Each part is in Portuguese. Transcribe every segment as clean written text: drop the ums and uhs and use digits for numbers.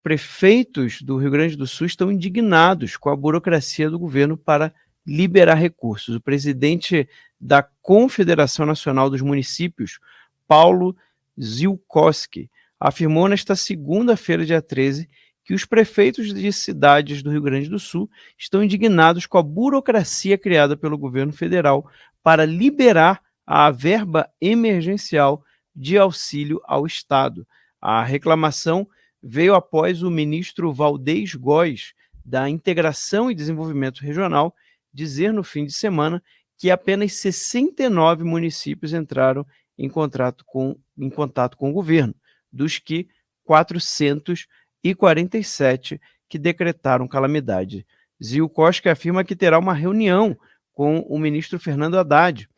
prefeitos do Rio Grande do Sul estão indignados com a burocracia do governo para liberar recursos. O presidente da Confederação Nacional dos Municípios, Paulo Zielkowski, afirmou nesta segunda-feira, dia 13, que os prefeitos de cidades do Rio Grande do Sul estão indignados com a burocracia criada pelo governo federal para liberar a verba emergencial de auxílio ao Estado. A reclamação veio após o ministro Valdez Góes, da Integração e Desenvolvimento Regional, dizer no fim de semana que apenas 69 municípios entraram em contato com o governo, dos que 447 que decretaram calamidade. Zielkowski afirma que terá uma reunião com o ministro Fernando Haddad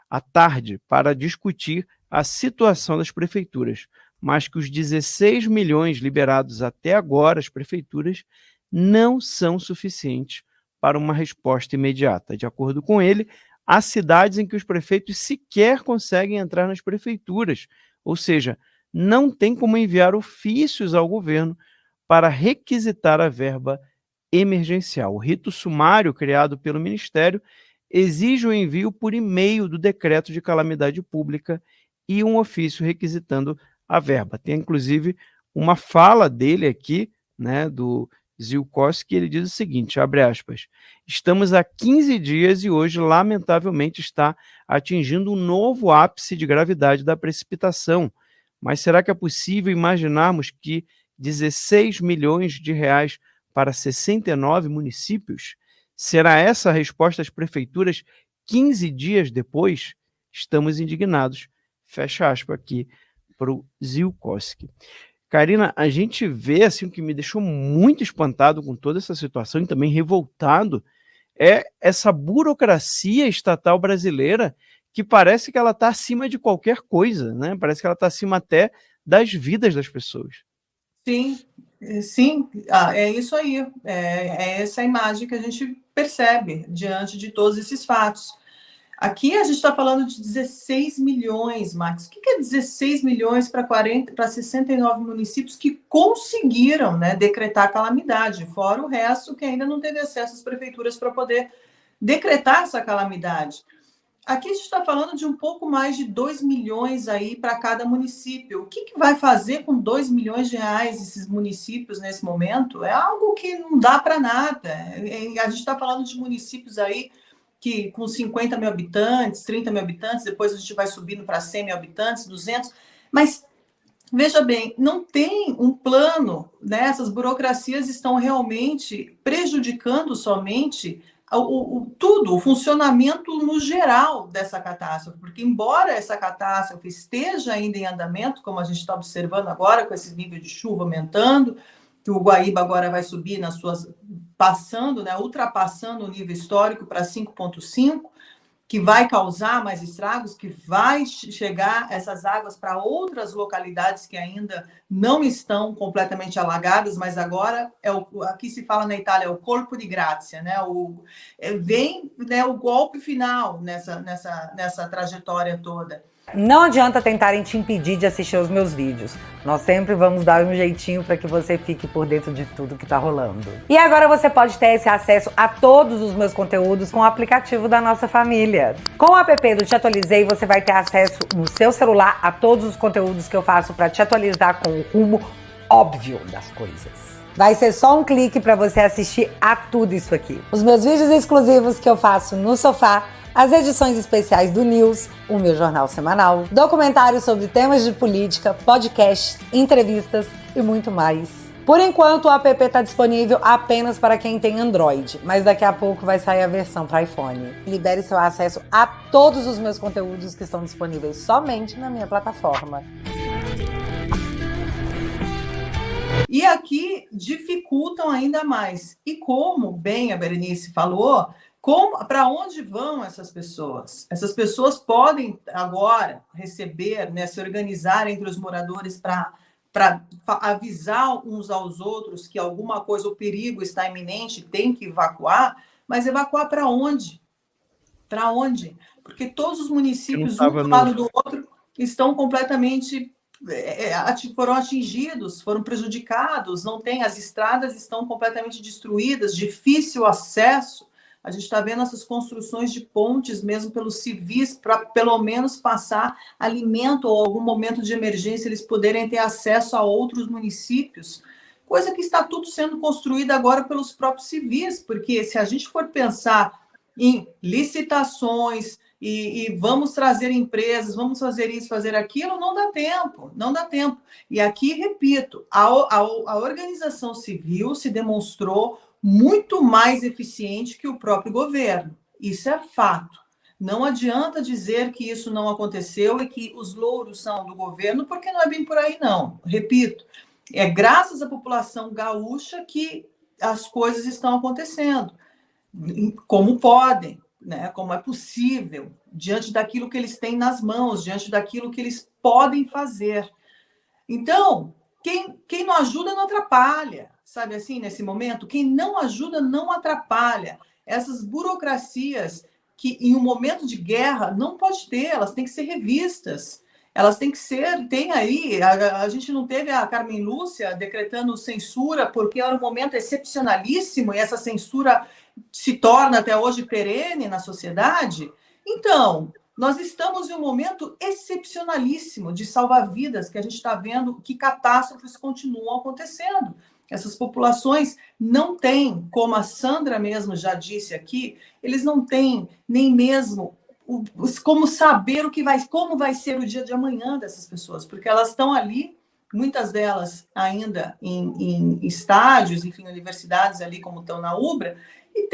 à tarde para discutir a situação das prefeituras, mas que os 16 milhões liberados até agora às prefeituras não são suficientes para uma resposta imediata. De acordo com ele, há cidades em que os prefeitos sequer conseguem entrar nas prefeituras, ou seja, não tem como enviar ofícios ao governo para requisitar a verba emergencial. O rito sumário criado pelo Ministério exige o envio por e-mail do decreto de calamidade pública e um ofício requisitando a verba. Tem, inclusive, uma fala dele aqui, né, do Zielkowski, ele diz o seguinte, abre aspas, estamos há 15 dias e hoje, lamentavelmente, está atingindo um novo ápice de gravidade da precipitação. Mas será que é possível imaginarmos que 16 milhões de reais para 69 municípios? Será essa a resposta às prefeituras 15 dias depois? Estamos indignados. Fecha aspas aqui para o Zielkowski. Karina, a gente vê, assim, o que me deixou muito espantado com toda essa situação e também revoltado, é essa burocracia estatal brasileira que parece que ela está acima de qualquer coisa, né? Parece que ela está acima até das vidas das pessoas. Sim, sim, é isso aí. É essa imagem que a gente percebe diante de todos esses fatos. Aqui a gente está falando de 16 milhões, Max. O que é 16 milhões para 69 municípios que conseguiram, né, decretar a calamidade, fora o resto que ainda não teve acesso às prefeituras para poder decretar essa calamidade. Aqui a gente está falando de um pouco mais de 2 milhões aí para cada município. O que vai fazer com 2 milhões de reais esses municípios nesse momento? É algo que não dá para nada. A gente está falando de municípios aí que com 50 mil habitantes, 30 mil habitantes, depois a gente vai subindo para 100 mil habitantes, 200, mas veja bem, não tem um plano, né? Essas burocracias estão realmente prejudicando somente tudo, o funcionamento no geral dessa catástrofe, porque embora essa catástrofe esteja ainda em andamento, como a gente está observando agora, com esse nível de chuva aumentando, que o Guaíba agora vai subir nas suas, passando, né, ultrapassando o nível histórico para 5,5, que vai causar mais estragos, que vai chegar essas águas para outras localidades que ainda não estão completamente alagadas, mas agora aqui se fala na Itália, é o colpo di grazia, né? Vem, né, o golpe final nessa trajetória toda. Não adianta tentarem te impedir de assistir aos meus vídeos. Nós sempre vamos dar um jeitinho para que você fique por dentro de tudo que tá rolando. E agora você pode ter esse acesso a todos os meus conteúdos com o aplicativo da nossa família. Com o app do Te Atualizei, você vai ter acesso no seu celular a todos os conteúdos que eu faço para te atualizar com o rumo óbvio das coisas. Vai ser só um clique para você assistir a tudo isso aqui. Os meus vídeos exclusivos que eu faço no sofá, as edições especiais do News, o meu jornal semanal, documentários sobre temas de política, podcasts, entrevistas e muito mais. Por enquanto, o app está disponível apenas para quem tem Android, mas daqui a pouco vai sair a versão para iPhone. Libere seu acesso a todos os meus conteúdos que estão disponíveis somente na minha plataforma. E aqui dificultam ainda mais. E como bem a Berenice falou, para onde vão essas pessoas? Essas pessoas podem agora receber, né, se organizar entre os moradores para avisar uns aos outros que alguma coisa, o perigo está iminente, tem que evacuar, mas evacuar para onde? Para onde? Porque todos os municípios, um do lado do outro, estão completamente foram atingidos, foram prejudicados, não tem, as estradas estão completamente destruídas, difícil acesso. A gente está vendo essas construções de pontes mesmo pelos civis, para pelo menos passar alimento ou algum momento de emergência, eles poderem ter acesso a outros municípios, coisa que está tudo sendo construída agora pelos próprios civis, porque se a gente for pensar em licitações e vamos trazer empresas, vamos fazer isso, fazer aquilo, não dá tempo, não dá tempo. E aqui, repito, a organização civil se demonstrou muito mais eficiente que o próprio governo. Isso é fato. Não adianta dizer que isso não aconteceu e que os louros são do governo, porque não é bem por aí, não. Repito, é graças à população gaúcha que as coisas estão acontecendo, como podem, né? Como é possível, diante daquilo que eles têm nas mãos, diante daquilo que eles podem fazer. Então, quem não ajuda não atrapalha, sabe assim, nesse momento? Quem não ajuda não atrapalha. Essas burocracias que, em um momento de guerra, não pode ter, elas têm que ser revistas. Elas têm que ser, tem aí, a gente não teve a Carmen Lúcia decretando censura porque era um momento excepcionalíssimo e essa censura se torna até hoje perene na sociedade. Então, nós estamos em um momento excepcionalíssimo de salvar vidas, que a gente está vendo que catástrofes continuam acontecendo. Essas populações não têm, como a Sandra mesmo já disse aqui, eles não têm nem mesmo como saber como vai ser o dia de amanhã dessas pessoas, porque elas estão ali, muitas delas ainda em estádios, enfim, universidades ali, como estão na UBRA, e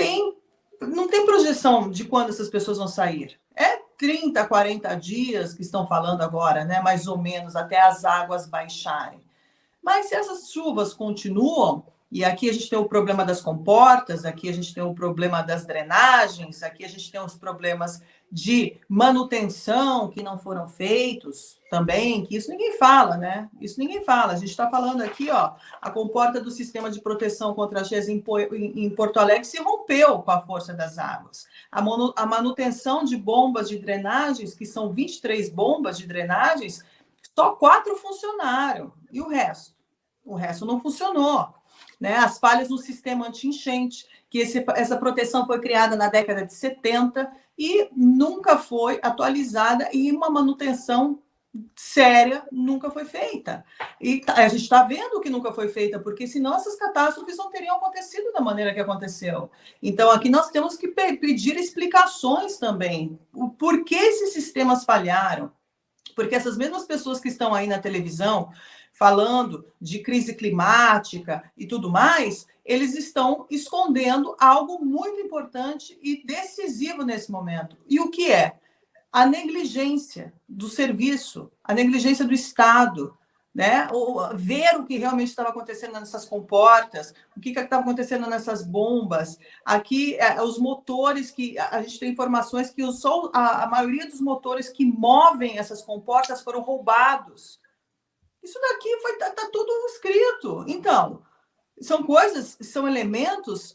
não tem projeção de quando essas pessoas vão sair. É 30, 40 dias que estão falando agora, né? Mais ou menos, até as águas baixarem. Mas se essas chuvas continuam, e aqui a gente tem o problema das comportas, aqui a gente tem o problema das drenagens, aqui a gente tem os problemas de manutenção que não foram feitos também, que isso ninguém fala, né? Isso ninguém fala. A gente está falando aqui, ó, a comporta do sistema de proteção contra a cheias em Porto Alegre se rompeu com a força das águas. A manutenção de bombas de drenagens, que são 23 bombas de drenagens, só 4 funcionaram. E o resto? O resto não funcionou. Né? As falhas no sistema anti-enchente, que essa proteção foi criada na década de 70 e nunca foi atualizada e uma manutenção séria nunca foi feita. E a gente está vendo que nunca foi feita, porque senão essas catástrofes não teriam acontecido da maneira que aconteceu. Então, aqui nós temos que pedir explicações também. Por que esses sistemas falharam? Porque essas mesmas pessoas que estão aí na televisão falando de crise climática e tudo mais, eles estão escondendo algo muito importante e decisivo nesse momento. E o que é? A negligência do serviço, a negligência do Estado, né? Ver o que realmente estava acontecendo nessas comportas, o que estava acontecendo nessas bombas. Aqui, os motores, que a gente tem informações que a maioria dos motores que movem essas comportas foram roubados. Isso daqui está tudo escrito. Então, são elementos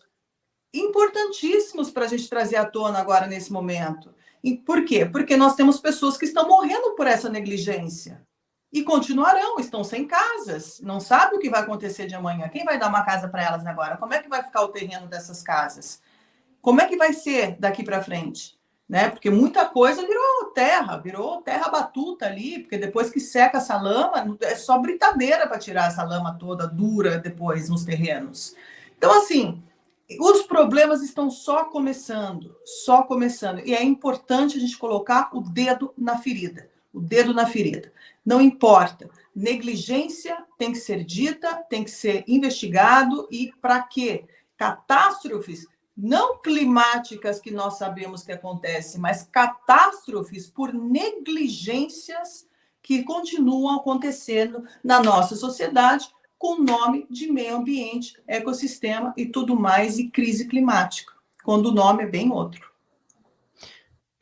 importantíssimos para a gente trazer à tona agora nesse momento. E por quê? Porque nós temos pessoas que estão morrendo por essa negligência. E continuarão, estão sem casas, não sabe o que vai acontecer de amanhã. Quem vai dar uma casa para elas agora? Como é que vai ficar o terreno dessas casas? Como é que vai ser daqui para frente? Né? Porque muita coisa virou terra batuta ali, porque depois que seca essa lama, é só britadeira para tirar essa lama toda dura depois nos terrenos. Então, assim, os problemas estão só começando. E é importante a gente colocar o dedo na ferida. Não importa. Negligência tem que ser dita, tem que ser investigado. E para quê? Catástrofes não climáticas que nós sabemos que acontecem, mas catástrofes por negligências que continuam acontecendo na nossa sociedade com o nome de meio ambiente, ecossistema e tudo mais, e crise climática, quando o nome é bem outro.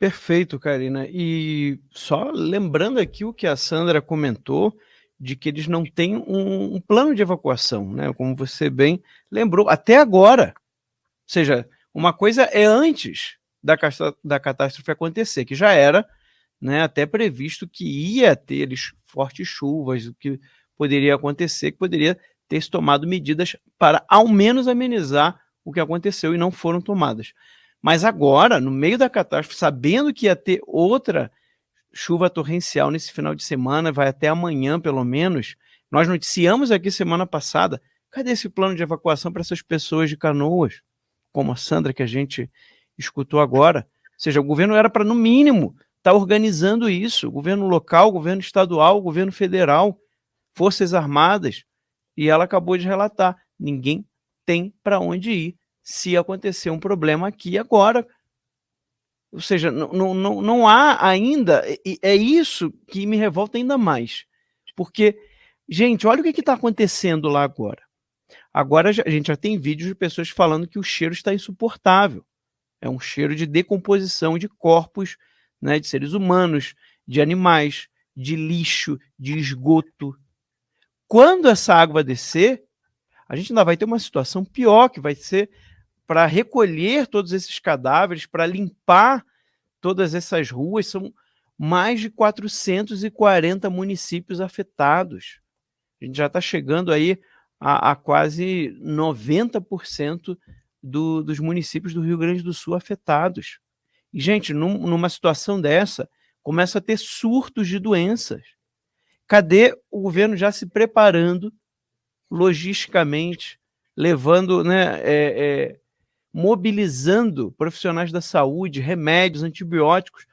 Perfeito, Karina. E só lembrando aqui o que a Sandra comentou, de que eles não têm um plano de evacuação, né? Como você bem lembrou, até agora. Ou seja, uma coisa é antes da catástrofe acontecer, que já era, né, até previsto que ia ter, eles fortes chuvas, o que poderia acontecer, que poderia ter se tomado medidas para ao menos amenizar o que aconteceu e não foram tomadas. Mas agora, no meio da catástrofe, sabendo que ia ter outra chuva torrencial nesse final de semana, vai até amanhã pelo menos, nós noticiamos aqui semana passada, cadê esse plano de evacuação para essas pessoas de Canoas, como a Sandra que a gente escutou agora? Ou seja, o governo era para, no mínimo, estar organizando isso, o governo local, o governo estadual, o governo federal, Forças Armadas, e ela acabou de relatar, ninguém tem para onde ir se acontecer um problema aqui agora. Ou seja, não há ainda, é isso que me revolta ainda mais, porque, gente, olha o que está acontecendo lá agora. Agora a gente já tem vídeos de pessoas falando que o cheiro está insuportável, é um cheiro de decomposição de corpos, né, de seres humanos, de animais, de lixo, de esgoto. Quando essa água descer, a gente ainda vai ter uma situação pior, que vai ser para recolher todos esses cadáveres, para limpar todas essas ruas. São mais de 440 municípios afetados. A gente já está chegando aí a quase 90% dos municípios do Rio Grande do Sul afetados. E, gente, numa situação dessa, começa a ter surtos de doenças. Cadê o governo já se preparando logisticamente, levando, né, mobilizando profissionais da saúde, remédios, antibióticos,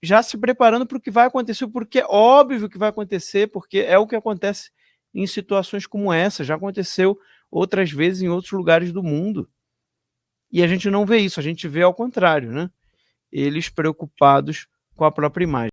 já se preparando para o que vai acontecer, porque é óbvio que vai acontecer, porque é o que acontece em situações como essa, já aconteceu outras vezes em outros lugares do mundo. E a gente não vê isso, a gente vê ao contrário, né? Eles preocupados com a própria imagem.